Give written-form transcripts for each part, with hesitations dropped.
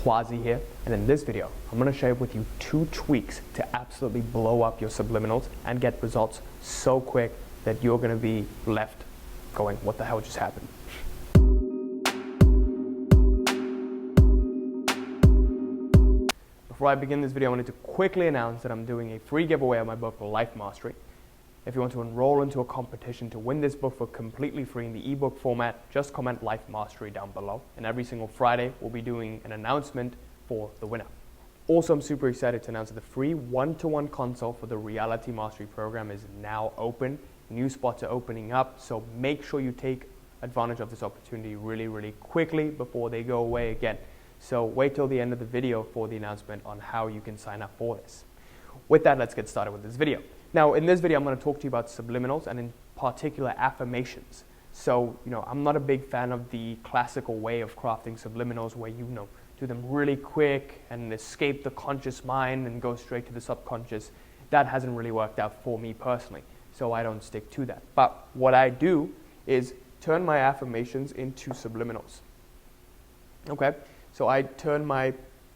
Quasi here, and in this video I'm going to share with you 2 tweaks to absolutely blow up your subliminals and get results so quick that you're going to be left going, what the hell just happened? Before I begin this video, I wanted to quickly announce that I'm doing a free giveaway of my book, Life Mastery. If you want to enroll into a competition to win this book for completely free in the ebook format, just comment Life Mastery down below. And every single Friday, we'll be doing an announcement for the winner. Also, I'm super excited to announce that the free one-to-one consult for the Reality Mastery program is now open. New spots are opening up, so make sure you take advantage of this opportunity really quickly before they go away again. So wait till the end of the video for the announcement on how you can sign up for this. With that, let's get started with this video. Now, in this video, I'm going to talk to you about subliminals and in particular affirmations. So, I'm not a big fan of the classical way of crafting subliminals where you do them really quick and escape the conscious mind and go straight to the subconscious. That hasn't really worked out for me personally, so I don't stick to that. But what I do is turn my affirmations into subliminals. Okay, so I turn my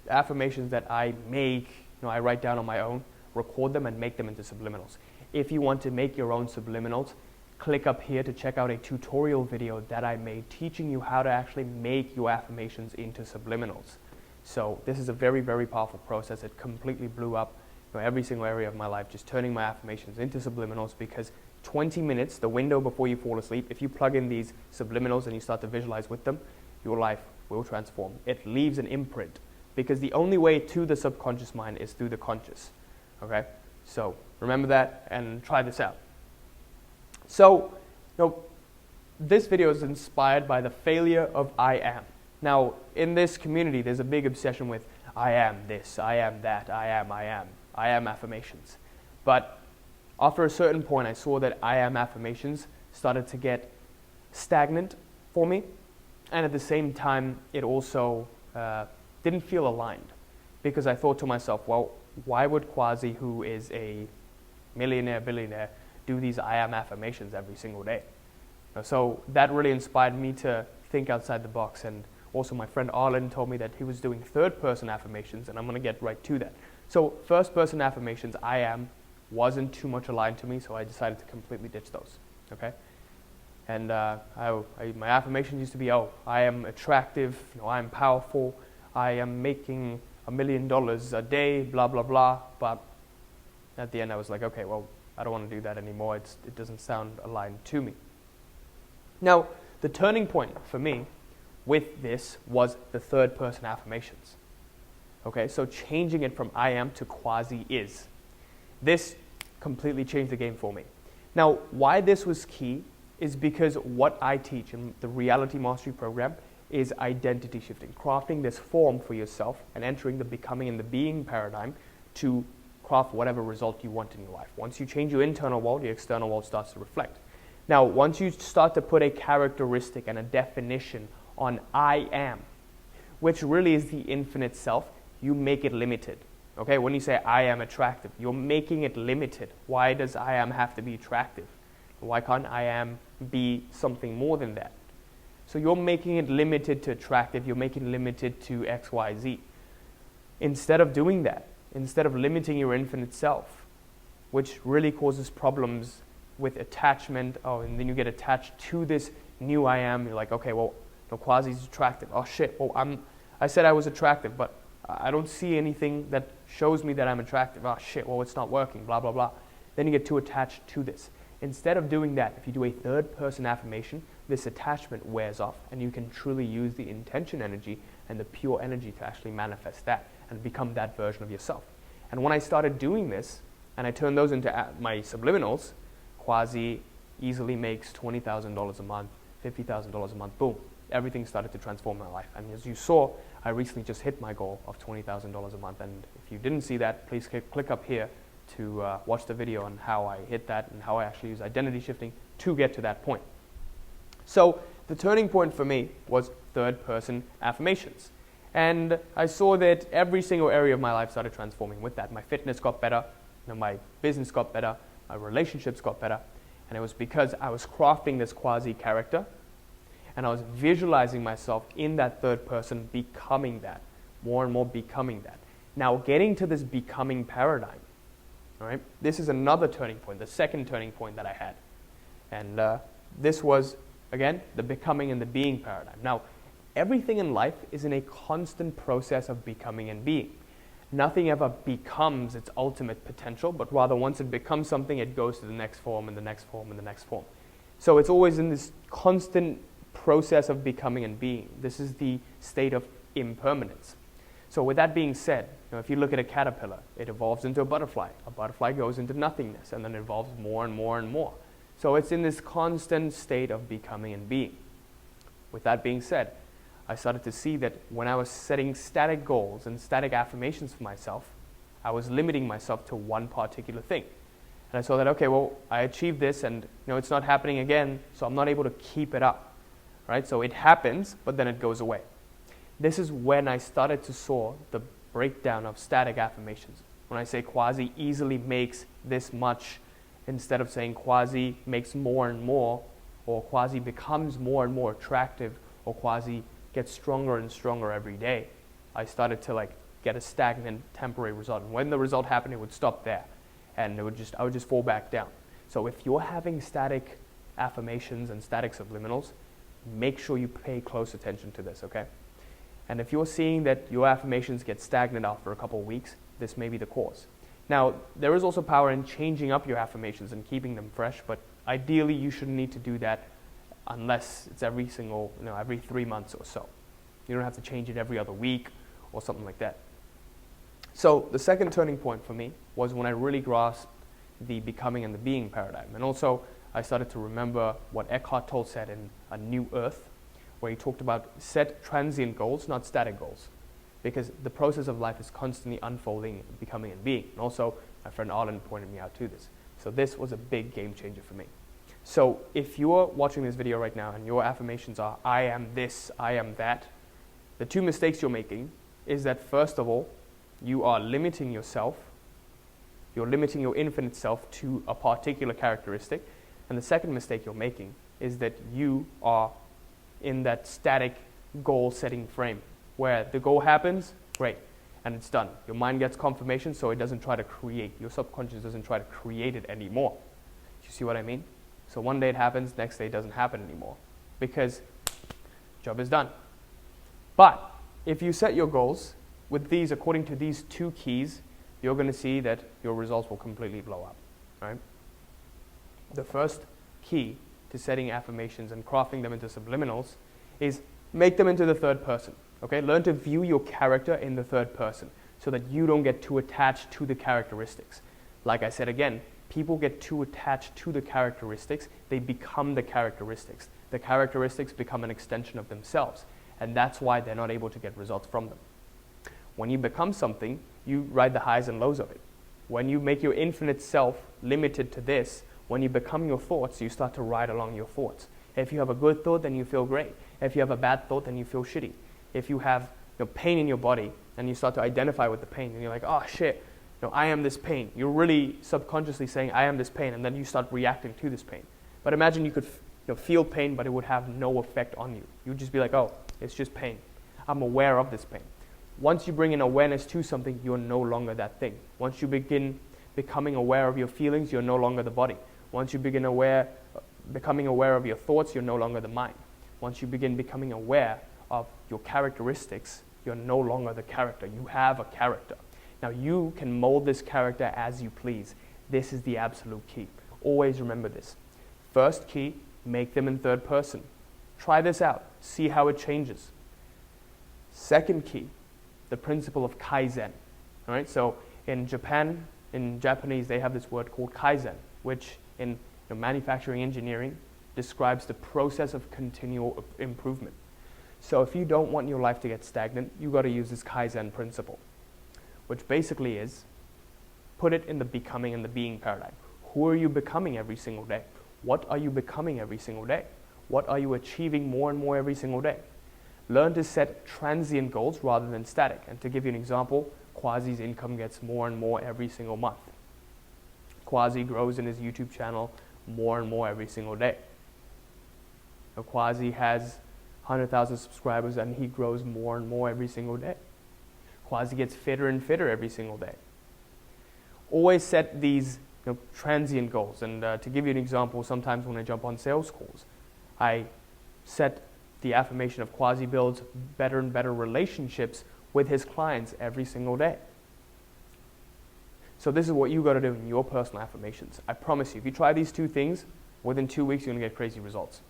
affirmations that I make, I write down on my own, record them and make them into subliminals. If you want to make your own subliminals, click up here to check out a tutorial video that I made teaching you how to actually make your affirmations into subliminals. So this is a very powerful process. It completely blew up every single area of my life, just turning my affirmations into subliminals, because 20 minutes, the window before you fall asleep, if you plug in these subliminals and you start to visualize with them, your life will transform. It leaves an imprint, because the only way to the subconscious mind is through the conscious. Okay, so remember that and try this out. So, this video is inspired by the failure of I am. Now, in this community, there's a big obsession with I am this, I am that, I am affirmations. But after a certain point, I saw that I am affirmations started to get stagnant for me. And at the same time, it also didn't feel aligned, because I thought to myself, well, why would Quasi, who is a millionaire, billionaire, do these I am affirmations every single day? So that really inspired me to think outside the box. And also my friend Arlen told me that he was doing third-person affirmations, and I'm going to get right to that. So first-person affirmations, I am, wasn't too much aligned to me, so I decided to completely ditch those. Okay? And my affirmations used to be, I am attractive, I am powerful, I am making $1 million a day, blah, blah, blah. But at the end I was like, okay, well, I don't want to do that anymore. It doesn't sound aligned to me. Now, the turning point for me with this was the third person affirmations. Okay, so changing it from I am to Quasi is. This completely changed the game for me. Now, why this was key is because what I teach in the Reality Mastery program is identity shifting, crafting this form for yourself and entering the becoming and the being paradigm to craft whatever result you want in your life. Once you change your internal world, your external world starts to reflect. Now, once you start to put a characteristic and a definition on I am, which really is the infinite self, you make it limited. Okay, when you say I am attractive, you're making it limited. Why does I am have to be attractive? Why can't I am be something more than that? So you're making it limited to attractive, you're making it limited to X, Y, Z. Instead of doing that, instead of limiting your infinite self, which really causes problems with attachment, and then you get attached to this new I am, you're like, okay, well, Quasi's attractive. Oh shit, well, I said I was attractive, but I don't see anything that shows me that I'm attractive. Oh shit, well, it's not working, blah, blah, blah. Then you get too attached to this. Instead of doing that, if you do a third-person affirmation, this attachment wears off, and you can truly use the intention energy and the pure energy to actually manifest that and become that version of yourself. And when I started doing this, and I turned those into my subliminals, Quasi easily makes $20,000 a month, $50,000 a month, boom. Everything started to transform my life. And as you saw, I recently just hit my goal of $20,000 a month. And if you didn't see that, please click up here to watch the video on how I hit that and how I actually use identity shifting to get to that point. So the turning point for me was third-person affirmations. And I saw that every single area of my life started transforming with that. My fitness got better, my business got better, my relationships got better. And it was because I was crafting this Quasi character and I was visualizing myself in that third person becoming that. more and more becoming that. Now, getting to this becoming paradigm, all right, this is another turning point, the second turning point that I had. And this was, again, the becoming and the being paradigm. Now, everything in life is in a constant process of becoming and being. Nothing ever becomes its ultimate potential, but rather once it becomes something, it goes to the next form and the next form and the next form. So it's always in this constant process of becoming and being. This is the state of impermanence. So with that being said, if you look at a caterpillar, it evolves into a butterfly. A butterfly goes into nothingness and then evolves more and more and more. So it's in this constant state of becoming and being. With that being said, I started to see that when I was setting static goals and static affirmations for myself, I was limiting myself to one particular thing. And I saw that, okay, well, I achieved this and it's not happening again, so I'm not able to keep it up. Right? So it happens, but then it goes away. This is when I started to saw the breakdown of static affirmations. When I say Quasi easily makes this much, instead of saying Quasi makes more and more, or Quasi becomes more and more attractive, or Quasi gets stronger and stronger every day, I started to get a stagnant temporary result. And when the result happened, it would stop there, and I would just fall back down. So if you're having static affirmations and static subliminals, make sure you pay close attention to this, okay? And if you're seeing that your affirmations get stagnant after a couple of weeks, this may be the cause. Now, there is also power in changing up your affirmations and keeping them fresh, but ideally you shouldn't need to do that unless it's every 3 months or so. You don't have to change it every other week or something like that. So the second turning point for me was when I really grasped the becoming and the being paradigm. And also, I started to remember what Eckhart Tolle said in A New Earth, where he talked about set transient goals, not static goals, because the process of life is constantly unfolding, becoming and being. And also, my friend Arlen pointed me out to this. So this was a big game changer for me. So if you're watching this video right now and your affirmations are, I am this, I am that, the two mistakes you're making is that, first of all, you are limiting yourself, you're limiting your infinite self to a particular characteristic. And the second mistake you're making is that you are in that static goal-setting frame where the goal happens, great, and it's done. Your mind gets confirmation, so it doesn't try to create. Your subconscious doesn't try to create it anymore. Do you see what I mean? So one day it happens, next day it doesn't happen anymore because job is done. But if you set your goals with these, according to these two keys, you're going to see that your results will completely blow up, right? The first key to setting affirmations and crafting them into subliminals is make them into the third person. Okay? Learn to view your character in the third person so that you don't get too attached to the characteristics. Like I said again, people get too attached to the characteristics, they become the characteristics. The characteristics become an extension of themselves, and that's why they're not able to get results from them. When you become something, you ride the highs and lows of it. When you make your infinite self limited to this, when you become your thoughts, you start to ride along your thoughts. If you have a good thought, then you feel great. If you have a bad thought, then you feel shitty. If you have pain in your body, and you start to identify with the pain, and you're like, oh shit, I am this pain. You're really subconsciously saying, I am this pain, and then you start reacting to this pain. But imagine you could feel pain, but it would have no effect on you. You'd just be like, oh, it's just pain. I'm aware of this pain. Once you bring in awareness to something, you're no longer that thing. Once you begin becoming aware of your feelings, you're no longer the body. Once you begin becoming aware of your thoughts, you're no longer the mind. Once you begin becoming aware of your characteristics, you're no longer the character. You have a character. Now you can mold this character as you please. This is the absolute key. Always remember this. First key, make them in third person. Try this out. See how it changes. Second key, the principle of Kaizen. All right, so in Japan, in Japanese, they have this word called Kaizen, which in manufacturing engineering describes the process of continual improvement. So if you don't want your life to get stagnant, you got to use this Kaizen principle, which basically is put it in the becoming and the being paradigm. Who are you becoming every single day? What are you becoming every single day? What are you achieving more and more every single day? Learn to set transient goals rather than static. And to give you an example, Quasi's income gets more and more every single month. Quasi grows in his YouTube channel more and more every single day. Quasi has 100,000 subscribers and he grows more and more every single day. Quasi gets fitter and fitter every single day. Always set these transient goals. And to give you an example, sometimes when I jump on sales calls, I set the affirmation of Quasi builds better and better relationships with his clients every single day. So this is what you got to do in your personal affirmations. I promise you, if you try these two things, within 2 weeks you're going to get crazy results.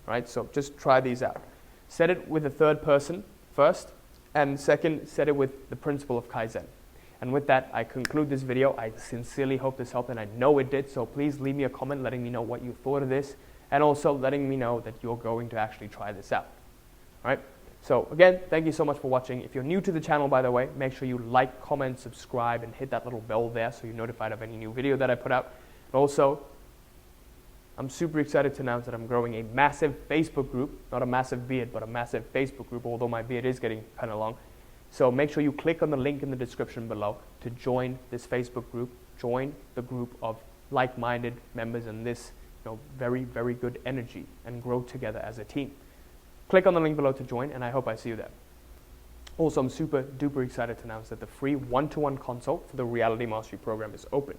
All right, so just try these out. Set it with a third person first, and second, set it with the Principle of Kaizen. And with that, I conclude this video. I sincerely hope this helped, and I know it did, so please leave me a comment letting me know what you thought of this, and also letting me know that you're going to actually try this out. All right? So again, thank you so much for watching. If you're new to the channel, by the way, make sure you like, comment, subscribe, and hit that little bell there so you're notified of any new video that I put out. And also, I'm super excited to announce that I'm growing a massive Facebook group, not a massive beard, but a massive Facebook group, although my beard is getting kind of long. So make sure you click on the link in the description below to join this Facebook group, join the group of like-minded members in this very, very good energy, and grow together as a team. Click on the link below to join, and I hope I see you there. Also, I'm super duper excited to announce that the free one-to-one consult for the Reality Mastery Program is open.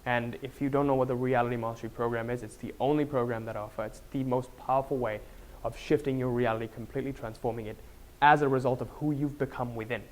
And if you don't know what the Reality Mastery Program is, it's the only program that I offer. It's the most powerful way of shifting your reality, completely transforming it as a result of who you've become within.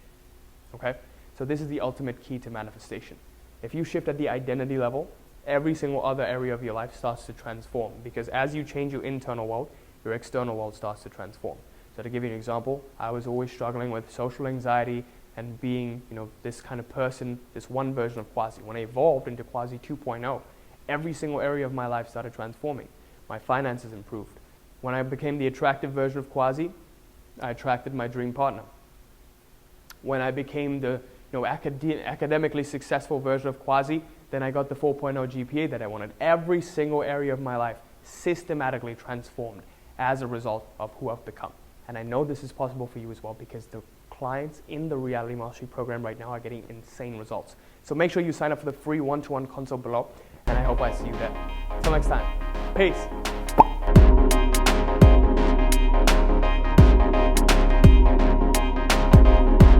Okay? So this is the ultimate key to manifestation. If you shift at the identity level, every single other area of your life starts to transform, because as you change your internal world, your external world starts to transform. So to give you an example, I was always struggling with social anxiety and being, this kind of person, this one version of Quasi. When I evolved into Quasi 2.0, every single area of my life started transforming. My finances improved. When I became the attractive version of Quasi, I attracted my dream partner. When I became the academically successful version of Quasi, then I got the 4.0 GPA that I wanted. Every single area of my life systematically transformed as a result of who I've become. And I know this is possible for you as well, because the clients in the Reality Mastery Program right now are getting insane results. So make sure you sign up for the free one-to-one consult below, and I hope I see you there. Until next time, peace.